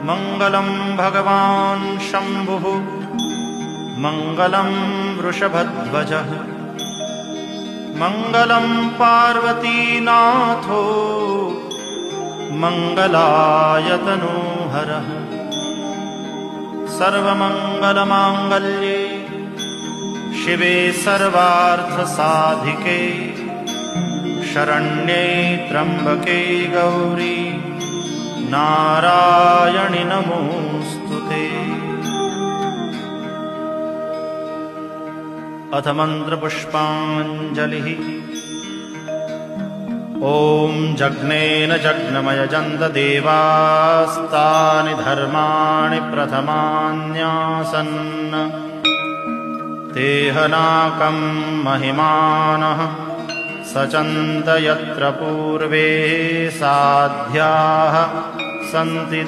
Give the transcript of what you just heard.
मङ्गलं भगवान् शम्भुः मङ्गलं वृषभध्वजः मङ्गलं पार्वतीनाथो मङ्गलायतनोहरः सर्वमङ्गलमाङ्गल्ये शिवे सर्वार्थसाधिके शरण्ये त्र्यम्बके गौरी नारायणि नमोऽस्तुते। अथ मन्त्रपुष्पाञ्जलिः। ॐ जग्नेन जग्नमयजन्त देवास्तानि धर्माणि प्रथमान्यासन् तेहनाकं महिमानः सचन्त यत्र पूर्वे साध्याः सन्ति